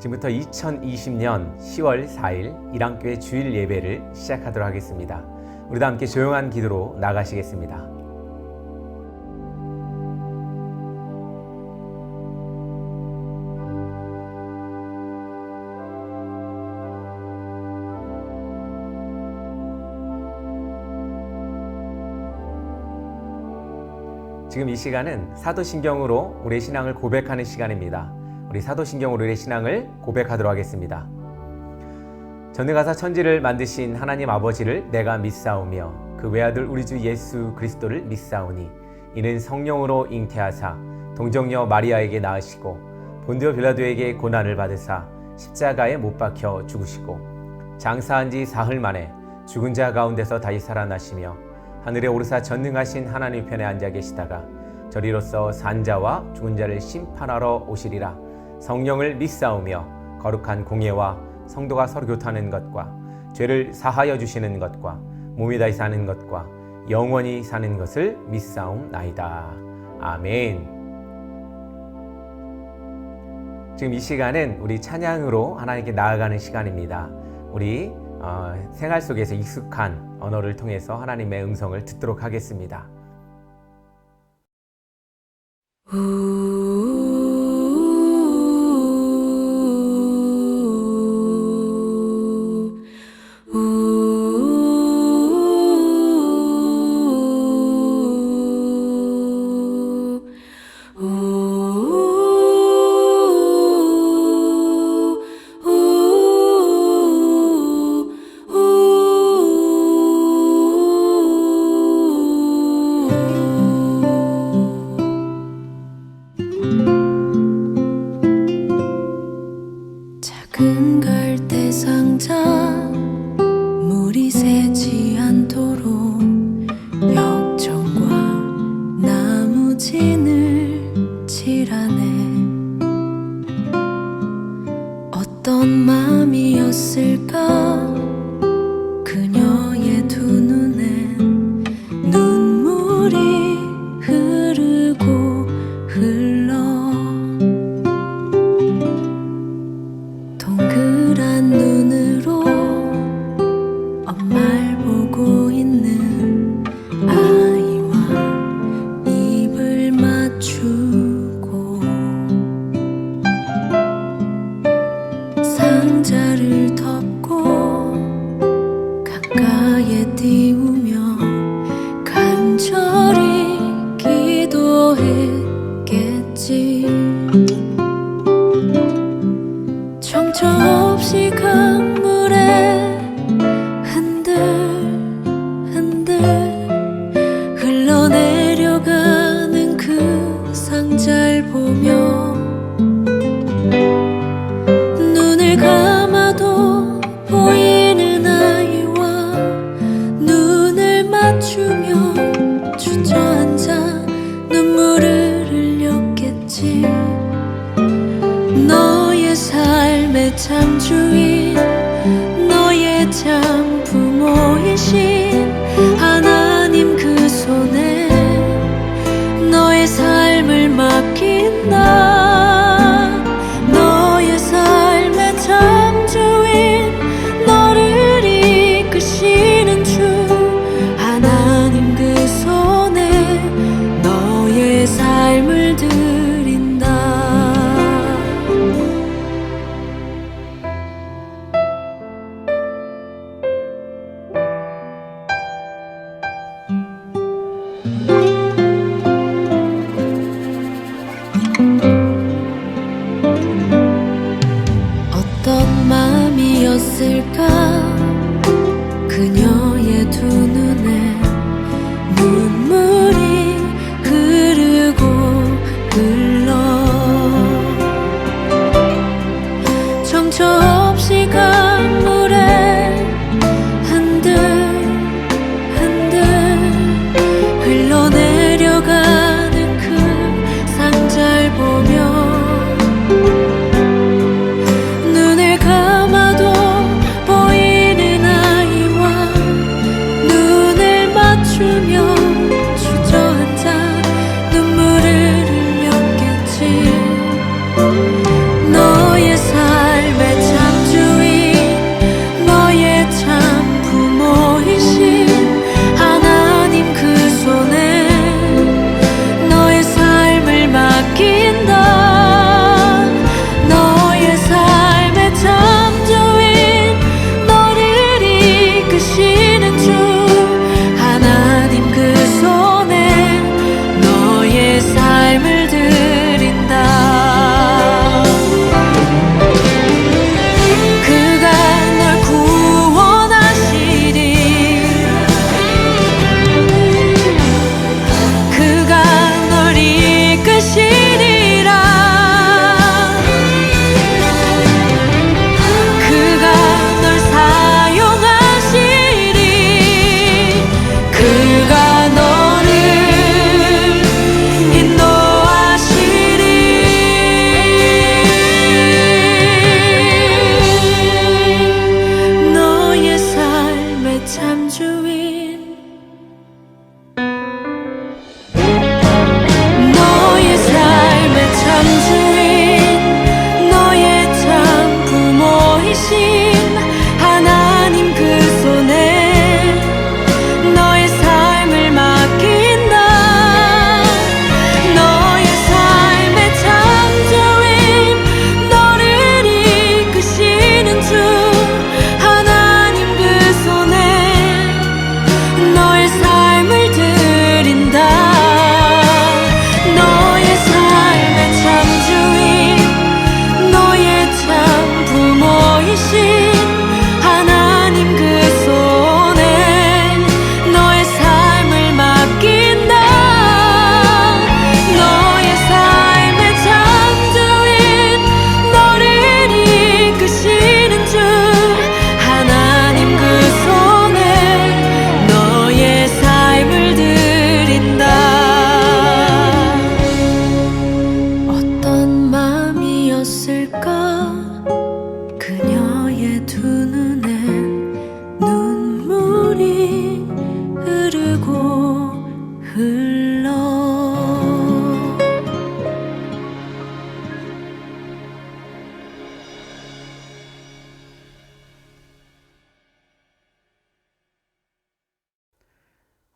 지금부터 2020년 10월 4일 일안교회 주일 예배를 시작하도록 하겠습니다. 우리도 함께 조용한 기도로 나가시겠습니다. 지금 이 시간은 사도신경으로 우리의 신앙을 고백하는 시간입니다. 우리 사도신경으로 우리의 신앙을 고백하도록 하겠습니다. 전능하사 천지를 만드신 하나님 아버지를 내가 믿사오며 그 외아들 우리 주 예수 그리스도를 믿사오니 이는 성령으로 잉태하사 동정녀 마리아에게 낳으시고 본디오 빌라도에게 고난을 받으사 십자가에 못 박혀 죽으시고 장사한 지 사흘 만에 죽은 자 가운데서 다시 살아나시며 하늘에 오르사 전능하신 하나님 편에 앉아 계시다가 저리로서 산자와 죽은 자를 심판하러 오시리라. 성령을 믿사오며 거룩한 공예와 성도가 서로 교통하는 것과 죄를 사하여 주시는 것과 몸이 다시 사는 것과 영원히 사는 것을 믿사옵나이다. 아멘. 지금 이 시간은 우리 찬양으로 하나님께 나아가는 시간입니다. 우리 생활 속에서 익숙한 언어를 통해서 하나님의 음성을 듣도록 하겠습니다.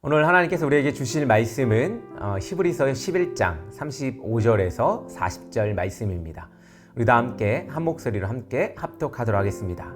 오늘 하나님께서 우리에게 주실 말씀은 히브리서 11장 35절에서 40절 말씀입니다. 우리 다 함께 한 목소리로 함께 합독하도록 하겠습니다.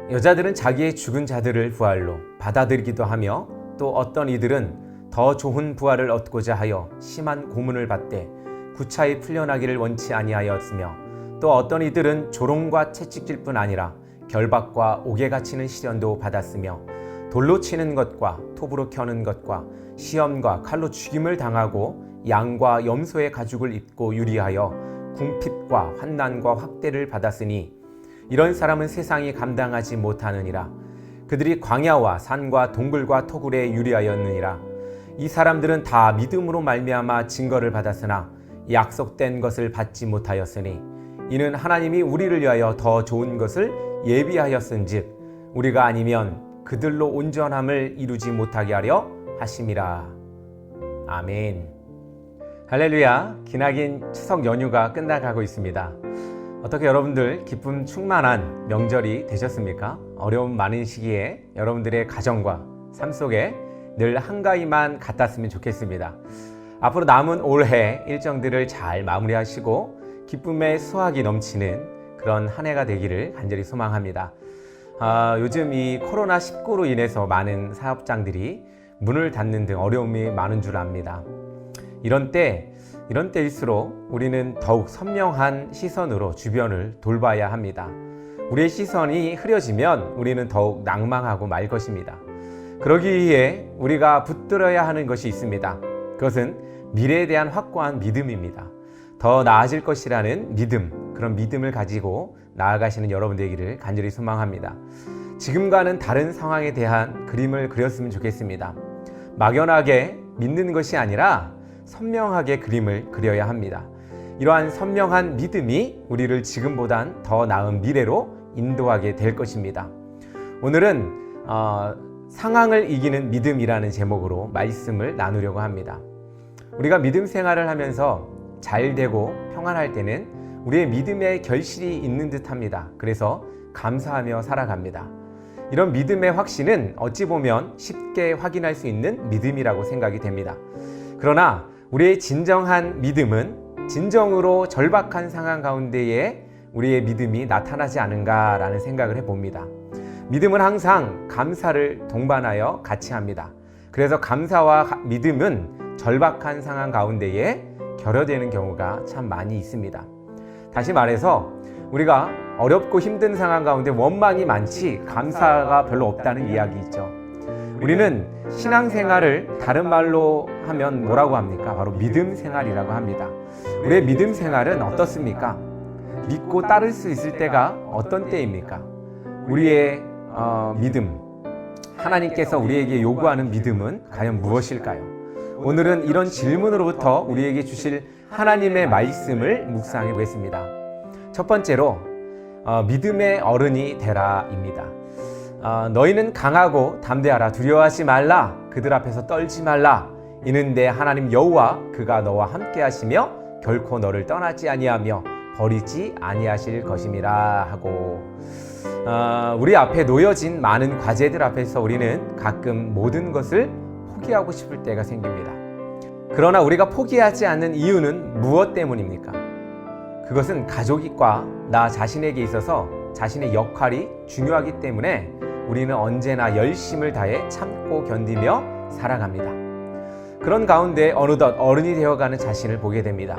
여자들은 자기의 죽은 자들을 부활로 받아들이기도 하며 또 어떤 이들은 더 좋은 부활을 얻고자 하여 심한 고문을 받되 구차히 풀려나기를 원치 아니하였으며 또 어떤 이들은 조롱과 채찍질 뿐 아니라 결박과 옥에 갇히는 시련도 받았으며 돌로 치는 것과 톱으로 켜는 것과 시험과 칼로 죽임을 당하고 양과 염소의 가죽을 입고 유리하여 궁핍과 환난과 학대를 받았으니 이런 사람은 세상이 감당하지 못하느니라. 그들이 광야와 산과 동굴과 토굴에 유리하였느니라. 이 사람들은 다 믿음으로 말미암아 증거를 받았으나 약속된 것을 받지 못하였으니 이는 하나님이 우리를 위하여 더 좋은 것을 예비하였은즉 우리가 아니면 그들로 온전함을 이루지 못하게 하려 하심이라. 아멘. 할렐루야. 기나긴 추석 연휴가 끝나가고 있습니다. 어떻게 여러분들 기쁨 충만한 명절이 되셨습니까? 어려움 많은 시기에 여러분들의 가정과 삶 속에 늘 한가위만 같았으면 좋겠습니다. 앞으로 남은 올해 일정들을 잘 마무리하시고 기쁨의 수확이 넘치는 그런 한 해가 되기를 간절히 소망합니다. 요즘 이 코로나19로 인해서 많은 사업장들이 문을 닫는 등 어려움이 많은 줄 압니다. 이런 때일수록 우리는 더욱 선명한 시선으로 주변을 돌봐야 합니다. 우리의 시선이 흐려지면 우리는 더욱 낭망하고 말 것입니다. 그러기 위해 우리가 붙들어야 하는 것이 있습니다. 그것은 미래에 대한 확고한 믿음입니다. 더 나아질 것이라는 믿음, 그런 믿음을 가지고 나아가시는 여러분 되기를 간절히 소망합니다. 지금과는 다른 상황에 대한 그림을 그렸으면 좋겠습니다. 막연하게 믿는 것이 아니라 선명하게 그림을 그려야 합니다. 이러한 선명한 믿음이 우리를 지금보단 더 나은 미래로 인도하게 될 것입니다. 오늘은 상황을 이기는 믿음이라는 제목으로 말씀을 나누려고 합니다. 우리가 믿음 생활을 하면서 잘 되고 평안할 때는 우리의 믿음의 결실이 있는 듯 합니다. 그래서 감사하며 살아갑니다. 이런 믿음의 확신은 어찌 보면 쉽게 확인할 수 있는 믿음이라고 생각이 됩니다. 그러나 우리의 진정한 믿음은 진정으로 절박한 상황 가운데에 우리의 믿음이 나타나지 않은가라는 생각을 해봅니다. 믿음은 항상 감사를 동반하여 같이 합니다. 그래서 감사와 믿음은 절박한 상황 가운데에 결여되는 경우가 참 많이 있습니다. 다시 말해서 우리가 어렵고 힘든 상황 가운데 원망이 많지 감사가 별로 없다는 이야기죠. 우리는 신앙생활을 다른 말로 하면 뭐라고 합니까? 바로 믿음 생활이라고 합니다. 우리의 믿음 생활은 어떻습니까? 믿고 따를 수 있을 때가 어떤 때입니까? 우리의 믿음, 하나님께서 우리에게 요구하는 믿음은 과연 무엇일까요? 오늘은 이런 질문으로부터 우리에게 주실 하나님의 말씀을 묵상해 보겠습니다. 첫 번째로 믿음의 어른이 되라입니다. 너희는 강하고 담대하라. 두려워하지 말라. 그들 앞에서 떨지 말라. 이는 내 하나님 여호와 그가 너와 함께 하시며 결코 너를 떠나지 아니하며 버리지 아니하실 것임이라 하고, 우리 앞에 놓여진 많은 과제들 앞에서 우리는 가끔 모든 것을 포기하고 싶을 때가 생깁니다. 그러나 우리가 포기하지 않는 이유는 무엇 때문입니까? 그것은 가족과 나 자신에게 있어서 자신의 역할이 중요하기 때문에 우리는 언제나 열심을 다해 참고 견디며 살아갑니다. 그런 가운데 어느덧 어른이 되어가는 자신을 보게 됩니다.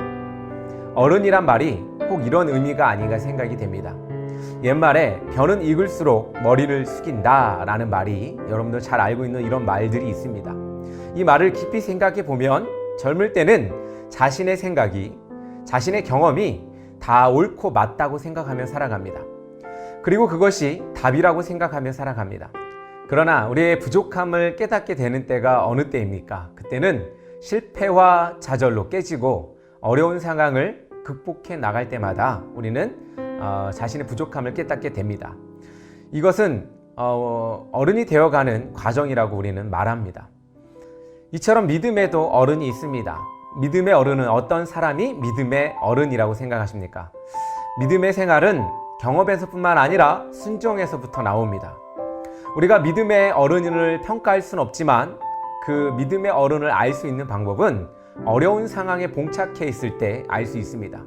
어른이란 말이 꼭 이런 의미가 아닌가 생각이 됩니다. 옛말에 벼는 익을수록 머리를 숙인다 라는 말이 여러분들 잘 알고 있는 이런 말들이 있습니다. 이 말을 깊이 생각해 보면 젊을 때는 자신의 생각이, 자신의 경험이 다 옳고 맞다고 생각하며 살아갑니다. 그리고 그것이 답이라고 생각하며 살아갑니다. 그러나 우리의 부족함을 깨닫게 되는 때가 어느 때입니까? 그때는 실패와 좌절로 깨지고 어려운 상황을 극복해 나갈 때마다 우리는 자신의 부족함을 깨닫게 됩니다. 이것은 어른이 되어가는 과정이라고 우리는 말합니다. 이처럼 믿음에도 어른이 있습니다. 믿음의 어른은 어떤 사람이 믿음의 어른이라고 생각하십니까? 믿음의 생활은 경험에서뿐만 아니라 순종에서부터 나옵니다. 우리가 믿음의 어른을 평가할 수는 없지만 그 믿음의 어른을 알 수 있는 방법은 어려운 상황에 봉착해 있을 때 알 수 있습니다.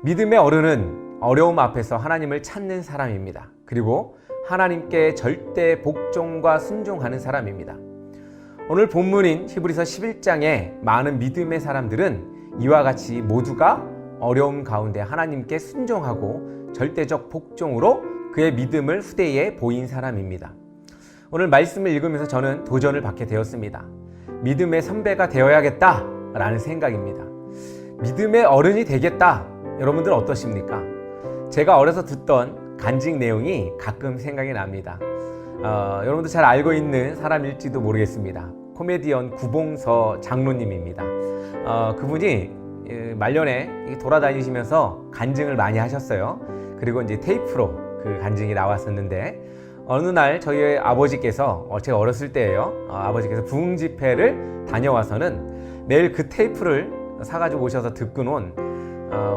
믿음의 어른은 어려움 앞에서 하나님을 찾는 사람입니다. 그리고 하나님께 절대 복종과 순종하는 사람입니다. 오늘 본문인 히브리서 11장에 많은 믿음의 사람들은 이와 같이 모두가 어려움 가운데 하나님께 순종하고 절대적 복종으로 그의 믿음을 후대에 보인 사람입니다. 오늘 말씀을 읽으면서 저는 도전을 받게 되었습니다. 믿음의 선배가 되어야겠다라는 생각입니다. 믿음의 어른이 되겠다. 여러분들 어떠십니까? 제가 어려서 듣던 간증 내용이 가끔 생각이 납니다. 여러분도 잘 알고 있는 사람일지도 모르겠습니다. 코미디언 구봉서 장로님입니다. 그분이 말년에 돌아다니시면서 간증을 많이 하셨어요. 그리고 이제 테이프로 그 간증이 나왔었는데 어느 날 저희 아버지께서 제가 어렸을 때예요. 아버지께서 부흥 집회를 다녀와서는 매일 그 테이프를 사가지고 오셔서 듣고는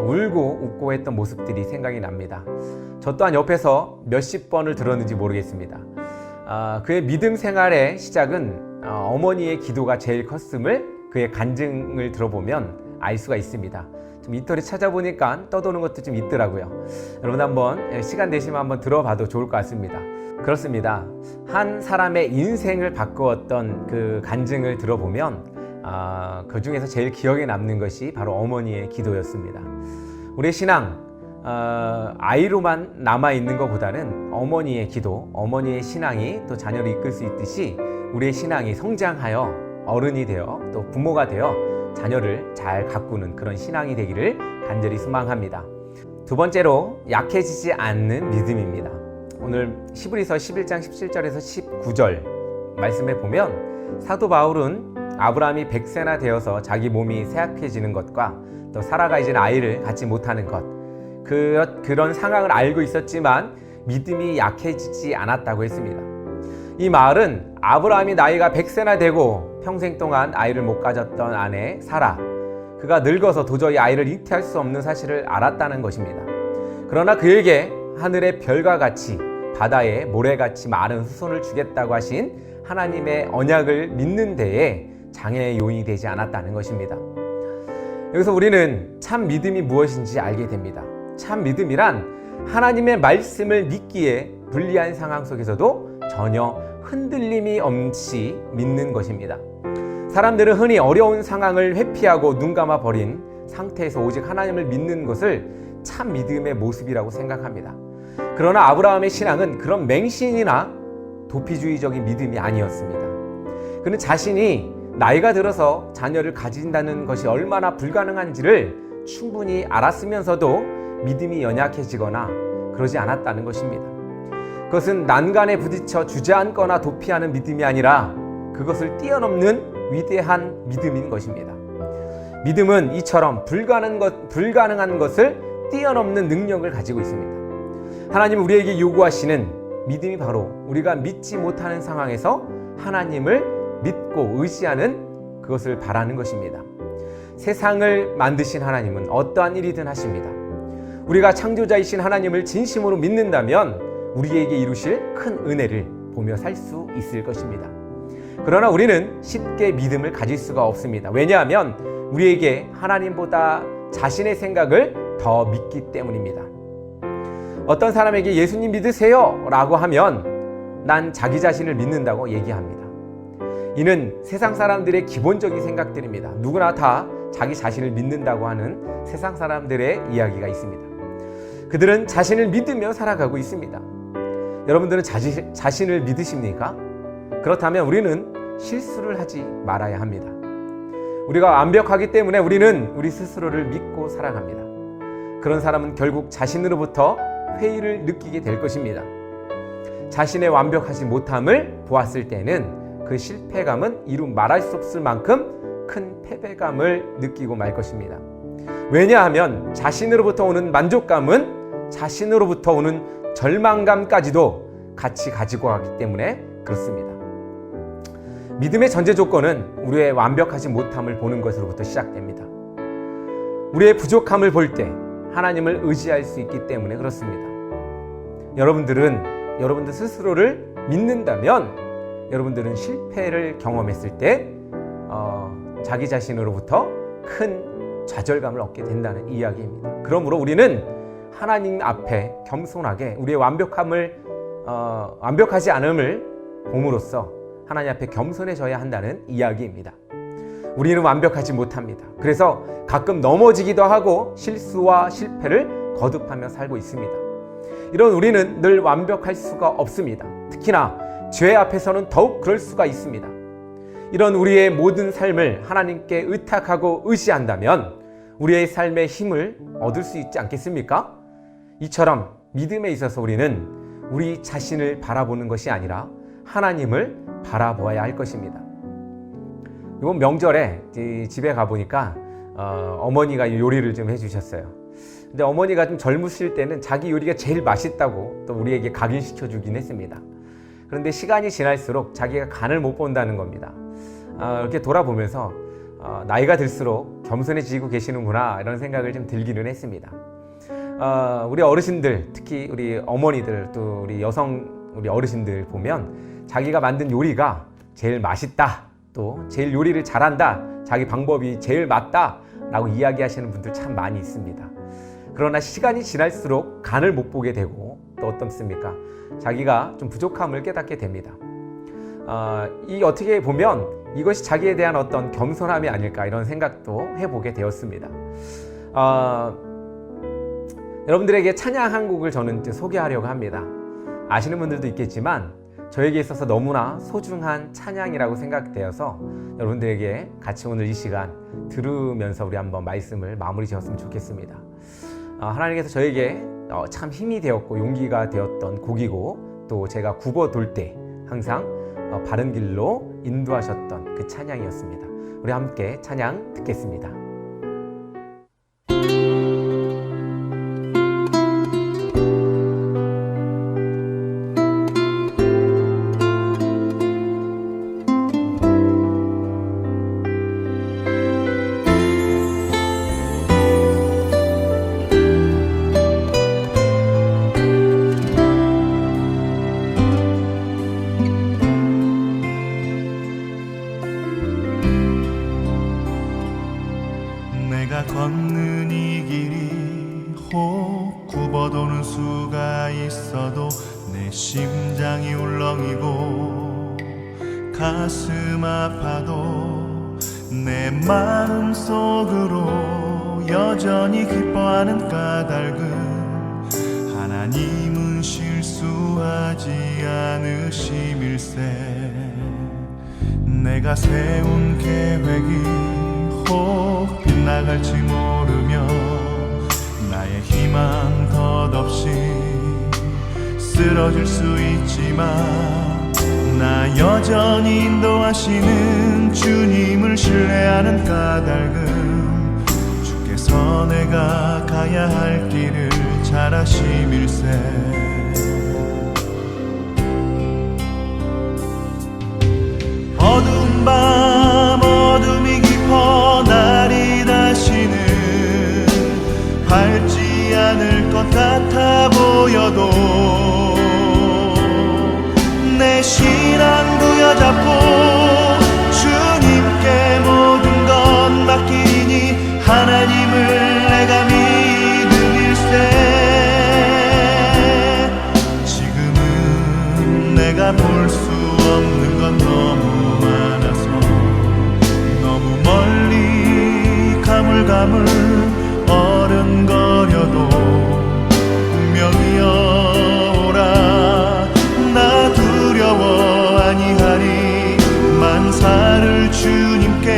울고 웃고 했던 모습들이 생각이 납니다. 저 또한 옆에서 몇십 번을 들었는지 모르겠습니다. 그의 믿음 생활의 시작은 어머니의 기도가 제일 컸음을 그의 간증을 들어보면 알 수가 있습니다. 좀 인터넷 찾아보니까 떠도는 것도 좀 있더라고요. 여러분 한번 시간 되시면 한번 들어봐도 좋을 것 같습니다. 그렇습니다. 한 사람의 인생을 바꾸었던 그 간증을 들어보면 그 중에서 제일 기억에 남는 것이 바로 어머니의 기도였습니다. 우리의 신앙, 아이로만 남아있는 것보다는 어머니의 기도, 어머니의 신앙이 또 자녀를 이끌 수 있듯이 우리의 신앙이 성장하여 어른이 되어 또 부모가 되어 자녀를 잘 가꾸는 그런 신앙이 되기를 간절히 소망합니다. 두 번째로 약해지지 않는 믿음입니다. 오늘 히브리서 11장 17절에서 19절 말씀에 보면 사도 바울은 아브라함이 100세나 되어서 자기 몸이 쇠약해지는 것과 또 사라가 이제는 아이를 갖지 못하는 것 그런 상황을 알고 있었지만 믿음이 약해지지 않았다고 했습니다. 이 말은 아브라함이 나이가 100세나 되고 평생 동안 아이를 못 가졌던 아내 사라 그가 늙어서 도저히 아이를 잉태할 수 없는 사실을 알았다는 것입니다. 그러나 그에게 하늘의 별과 같이 바다에 모래같이 많은 후손을 주겠다고 하신 하나님의 언약을 믿는 데에 장애의 요인이 되지 않았다는 것입니다. 여기서 우리는 참 믿음이 무엇인지 알게 됩니다. 참 믿음이란 하나님의 말씀을 믿기에 불리한 상황 속에서도 전혀 흔들림이 없이 믿는 것입니다. 사람들은 흔히 어려운 상황을 회피하고 눈 감아 버린 상태에서 오직 하나님을 믿는 것을 참 믿음의 모습이라고 생각합니다. 그러나 아브라함의 신앙은 그런 맹신이나 도피주의적인 믿음이 아니었습니다. 그는 자신이 나이가 들어서 자녀를 가진다는 것이 얼마나 불가능한지를 충분히 알았으면서도 믿음이 연약해지거나 그러지 않았다는 것입니다. 그것은 난간에 부딪혀 주저앉거나 도피하는 믿음이 아니라 그것을 뛰어넘는 위대한 믿음인 것입니다. 믿음은 이처럼 불가능한 것을 뛰어넘는 능력을 가지고 있습니다. 하나님은 우리에게 요구하시는 믿음이 바로 우리가 믿지 못하는 상황에서 하나님을 믿고 의지하는 그것을 바라는 것입니다. 세상을 만드신 하나님은 어떠한 일이든 하십니다. 우리가 창조자이신 하나님을 진심으로 믿는다면 우리에게 이루실 큰 은혜를 보며 살 수 있을 것입니다. 그러나 우리는 쉽게 믿음을 가질 수가 없습니다. 왜냐하면 우리에게 하나님보다 자신의 생각을 더 믿기 때문입니다. 어떤 사람에게 예수님 믿으세요 라고 하면 난 자기 자신을 믿는다고 얘기합니다. 이는 세상 사람들의 기본적인 생각들입니다. 누구나 다 자기 자신을 믿는다고 하는 세상 사람들의 이야기가 있습니다. 그들은 자신을 믿으며 살아가고 있습니다. 여러분들은 자신을 믿으십니까? 그렇다면 우리는 실수를 하지 말아야 합니다. 우리가 완벽하기 때문에 우리는 우리 스스로를 믿고 살아갑니다. 그런 사람은 결국 자신으로부터 회의를 느끼게 될 것입니다. 자신의 완벽하지 못함을 보았을 때는 그 실패감은 이루 말할 수 없을 만큼 큰 패배감을 느끼고 말 것입니다. 왜냐하면 자신으로부터 오는 만족감은 자신으로부터 오는 절망감까지도 같이 가지고 가기 때문에 그렇습니다. 믿음의 전제 조건은 우리의 완벽하지 못함을 보는 것으로부터 시작됩니다. 우리의 부족함을 볼 때 하나님을 의지할 수 있기 때문에 그렇습니다. 여러분들 스스로를 믿는다면 여러분들은 실패를 경험했을 때 자기 자신으로부터 큰 좌절감을 얻게 된다는 이야기입니다. 그러므로 우리는 하나님 앞에 겸손하게 우리의 완벽하지 않음을 봄으로써 하나님 앞에 겸손해져야 한다는 이야기입니다. 우리는 완벽하지 못합니다. 그래서 가끔 넘어지기도 하고 실수와 실패를 거듭하며 살고 있습니다. 이런 우리는 늘 완벽할 수가 없습니다. 특히나 죄 앞에서는 더욱 그럴 수가 있습니다. 이런 우리의 모든 삶을 하나님께 의탁하고 의지한다면 우리의 삶의 힘을 얻을 수 있지 않겠습니까? 이처럼 믿음에 있어서 우리는 우리 자신을 바라보는 것이 아니라 하나님을 바라보아야 할 것입니다. 이번 명절에 집에 가보니까 어머니가 요리를 좀 해주셨어요. 근데 어머니가 좀 젊으실 때는 자기 요리가 제일 맛있다고 또 우리에게 각인시켜 주긴 했습니다. 그런데 시간이 지날수록 자기가 간을 못 본다는 겁니다. 이렇게 돌아보면서 나이가 들수록 겸손해지고 계시는구나 이런 생각을 좀 들기는 했습니다. 우리 어르신들, 특히 우리 어머니들, 또 우리 우리 어르신들 보면 자기가 만든 요리가 제일 맛있다, 또 제일 요리를 잘한다, 자기 방법이 제일 맞다 라고 이야기하시는 분들 참 많이 있습니다. 그러나 시간이 지날수록 간을 못 보게 되고 또 어떻습니까? 자기가 좀 부족함을 깨닫게 됩니다. 어떻게 보면 이것이 자기에 대한 어떤 겸손함이 아닐까 이런 생각도 해보게 되었습니다. 여러분들에게 찬양 한 곡을 저는 소개하려고 합니다. 아시는 분들도 있겠지만 저에게 있어서 너무나 소중한 찬양이라고 생각되어서 여러분들에게 같이 오늘 이 시간 들으면서 우리 한번 말씀을 마무리 지었으면 좋겠습니다. 하나님께서 저에게 참 힘이 되었고 용기가 되었던 곡이고 또 제가 굽어돌 때 항상 바른 길로 인도하셨던 그 찬양이었습니다. 우리 함께 찬양 듣겠습니다. 걷는 이 길이 혹 굽어도는 수가 있어도 내 심장이 울렁이고 가슴 아파도 내 마음 속으로 여전히 기뻐하는 까닭은 하나님은 실수하지 않으심일세. 내가 세운 계획이 혹 빗나갈지 모르며 나의 희망 덧없이 쓰러질 수 있지만 나 여전히 인도하시는 주님을 신뢰하는 까닭은 주께서 내가 가야 할 길을 잘 아심일세. 어두운 밤 어둠이 깊어 날이 다시는 밝지 않을 것 같아 보여도 내 신앙 부여잡고 주님께 모든 것 맡기니 하나님을 내가 믿음일세. 지금은 내가 볼 수 없는 건 너무 많아서 너무 멀리 가물가물 어른거려도 분명히 오라 나 두려워 아니하리. 만사를 주님께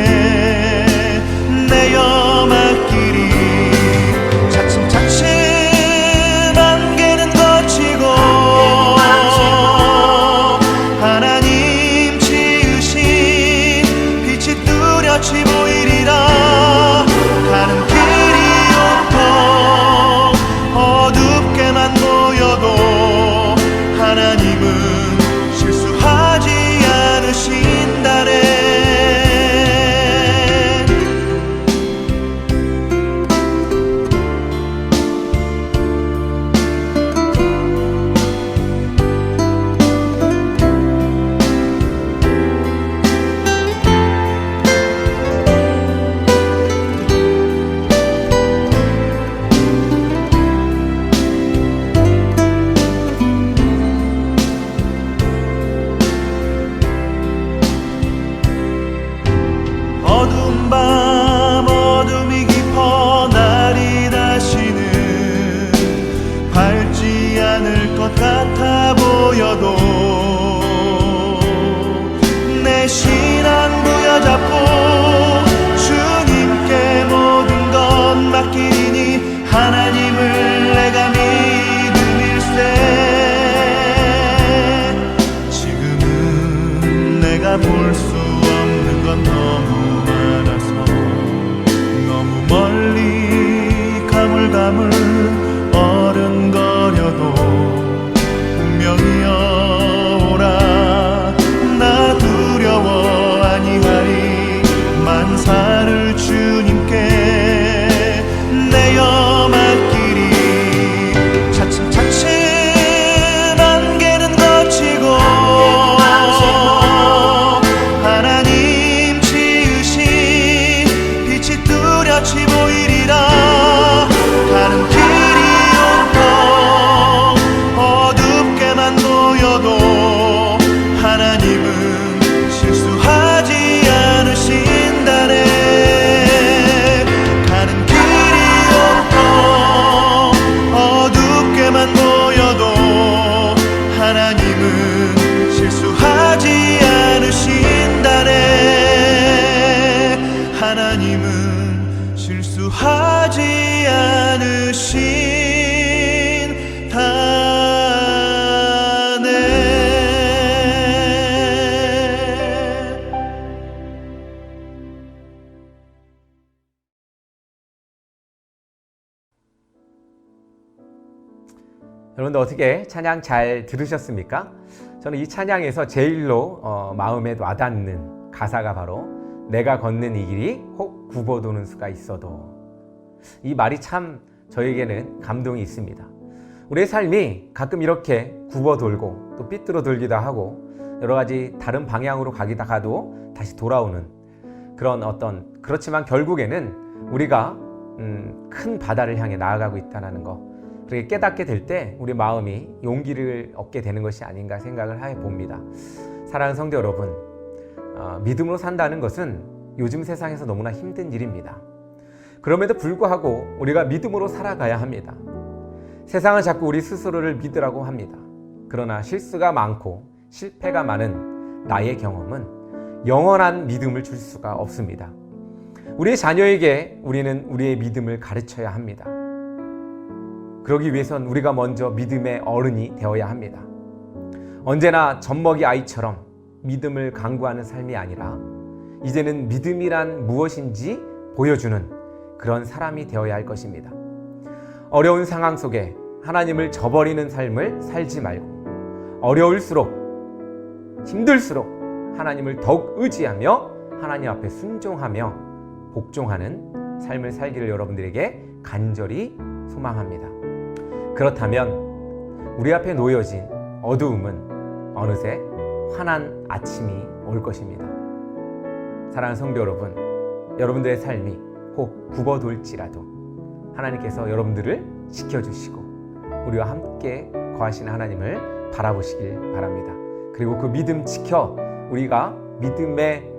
내어 맡기리. 차츰차츰 안개는 거치고 하나님 지으신 빛이 뚜렷이 보이리라. 가는 길이 온통 어둡게만 보여도 하나님은 실수하지 않으신다네. 내가 볼 수 없는 건 너무 많아서 너무 멀리 가물가물 어른거려도 분명히 오라 나 두려워 아니하리 만사를 주님께 내어 맡기리 차츰차츰 안개는 거치고 하나님 지으신 빛이 뚜렷이 보이리라 가는 길이 온통 어둡게만 보여도 하나님은 실수하지 않으신다네 가는 길이 온통 어둡게만 보여도 하나님은 실수하지 않으신다네 하나님은 실수하지 않으신다네. 여러분들 어떻게 찬양 잘 들으셨습니까? 저는 이 찬양에서 제일로 마음에 와닿는 가사가 바로 내가 걷는 이 길이 혹 굽어도는 수가 있어도, 이 말이 참 저에게는 감동이 있습니다. 우리의 삶이 가끔 이렇게 굽어돌고 또 삐뚤어 돌기도 하고 여러 가지 다른 방향으로 가도 다시 돌아오는 그런 그렇지만 결국에는 우리가 큰 바다를 향해 나아가고 있다는 거, 그렇게 깨닫게 될 때 우리 마음이 용기를 얻게 되는 것이 아닌가 생각을 해 봅니다. 사랑하는 성도 여러분, 믿음으로 산다는 것은 요즘 세상에서 너무나 힘든 일입니다. 그럼에도 불구하고 우리가 믿음으로 살아가야 합니다. 세상은 자꾸 우리 스스로를 믿으라고 합니다. 그러나 실수가 많고 실패가 많은 나의 경험은 영원한 믿음을 줄 수가 없습니다. 우리의 자녀에게 우리는 우리의 믿음을 가르쳐야 합니다. 그러기 위해선 우리가 먼저 믿음의 어른이 되어야 합니다. 언제나 젖먹이 아이처럼 믿음을 강구하는 삶이 아니라 이제는 믿음이란 무엇인지 보여주는 그런 사람이 되어야 할 것입니다. 어려운 상황 속에 하나님을 저버리는 삶을 살지 말고 어려울수록 힘들수록 하나님을 더욱 의지하며 하나님 앞에 순종하며 복종하는 삶을 살기를 여러분들에게 간절히 소망합니다. 그렇다면 우리 앞에 놓여진 어두움은 어느새 환한 아침이 올 것입니다. 사랑하는 성도 여러분, 여러분들의 삶이 혹 굽어돌지라도 하나님께서 여러분들을 지켜주시고 우리와 함께 거하시는 하나님을 바라보시길 바랍니다. 그리고 그 믿음 지켜 우리가 믿음의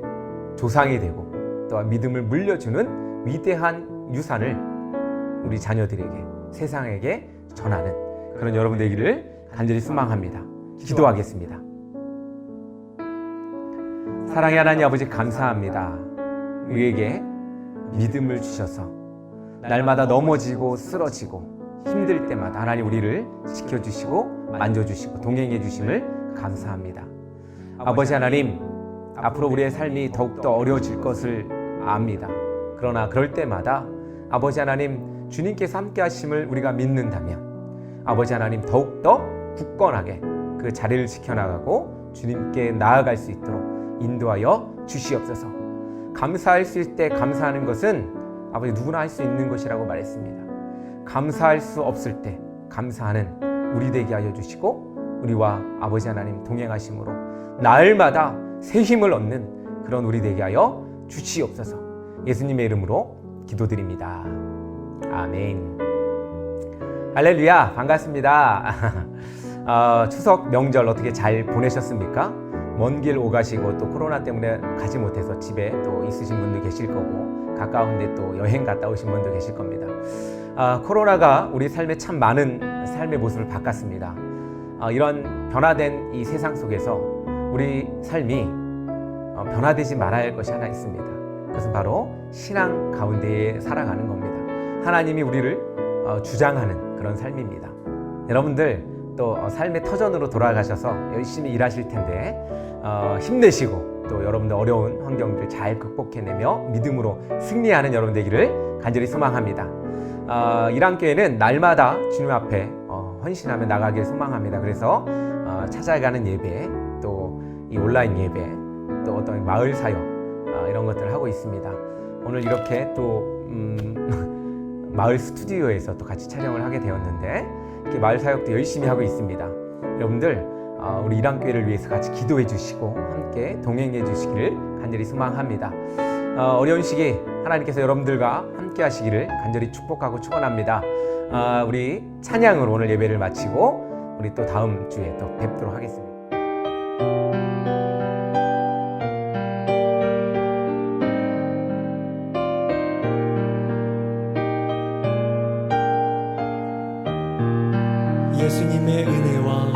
조상이 되고 또 믿음을 물려주는 위대한 유산을 우리 자녀들에게, 세상에게 전하는 그런 여러분 되기를 간절히 소망합니다. 기도하겠습니다. 사랑의 하나님 아버지, 감사합니다. 우리에게 믿음을 주셔서 날마다 넘어지고 쓰러지고 힘들 때마다 하나님 우리를 지켜주시고 만져주시고 동행해 주심을 감사합니다. 아버지 하나님, 앞으로 우리의 삶이 더욱더 어려워질 것을 압니다. 그러나 그럴 때마다 아버지 하나님, 주님께서 함께 하심을 우리가 믿는다면 아버지 하나님 더욱더 굳건하게 그 자리를 지켜나가고 주님께 나아갈 수 있도록 인도하여 주시옵소서. 감사할 수 있을 때 감사하는 것은 아버지 누구나 할 수 있는 것이라고 말했습니다. 감사할 수 없을 때 감사하는 우리 되게 하여 주시고 우리와 아버지 하나님 동행하심으로 날마다 새 힘을 얻는 그런 우리 되게 하여 주시옵소서. 예수님의 이름으로 기도드립니다. 아멘. 할렐루야, 반갑습니다. 추석 명절 어떻게 잘 보내셨습니까? 먼 길 오가시고 또 코로나 때문에 가지 못해서 집에 또 있으신 분도 계실 거고 가까운데 또 여행 갔다 오신 분도 계실 겁니다. 코로나가 우리 삶에 참 많은 삶의 모습을 바꿨습니다. 이런 변화된 이 세상 속에서 우리 삶이 변화되지 말아야 할 것이 하나 있습니다. 그것은 바로 신앙 가운데에 살아가는 겁니다. 하나님이 우리를 주장하는 그런 삶입니다. 여러분들 또 삶의 터전으로 돌아가셔서 열심히 일하실 텐데 힘내시고 또 여러분들 어려운 환경들 잘 극복해내며 믿음으로 승리하는 여러분 되기를 간절히 소망합니다. 일안교회는 날마다 주님 앞에 헌신하며 나가길 소망합니다. 그래서 찾아가는 예배, 또 이 온라인 예배, 또 어떤 마을 사역 이런 것들을 하고 있습니다. 오늘 이렇게 또 마을 스튜디오에서 또 같이 촬영을 하게 되었는데 이렇게 마을 사역도 열심히 하고 있습니다. 여러분들 우리 일안교회를 위해서 같이 기도해 주시고 함께 동행해 주시기를 간절히 소망합니다. 어려운 시기 하나님께서 여러분들과 함께 하시기를 간절히 축복하고 축원합니다. 우리 찬양으로 오늘 예배를 마치고 우리 또 다음 주에 또 뵙도록 하겠습니다. 예수님의 은혜와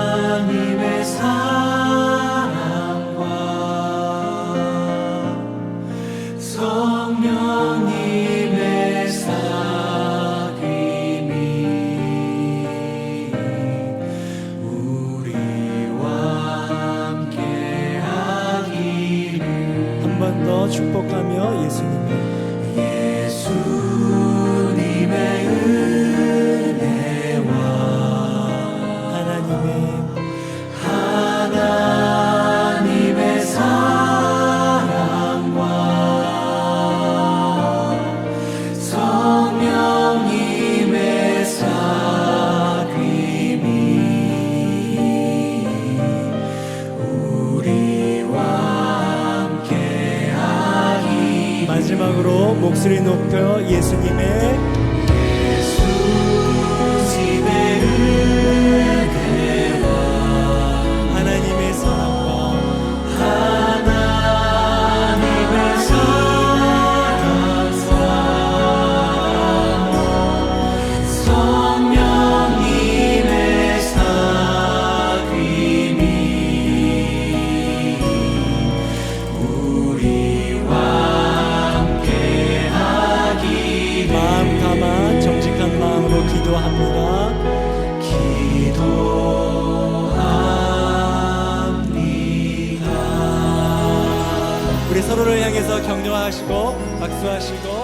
하나님의 사랑과 성령님의 사귐이 우리와 함께하기를. 한 번 더 축복하며 예수님의 은혜와 하나님의 사랑과 성령님의 사귐이 우리와 함께하기. 마지막으로 목소리 높여 예수님의 은혜와 하나님의 사랑과 하나님의 사랑과 성령님의 사귐이 우리와 함께하기를. 마음 담아 정직한 마음으로 기도합니다. 우리 서로를 향해서 격려하시고 박수하시고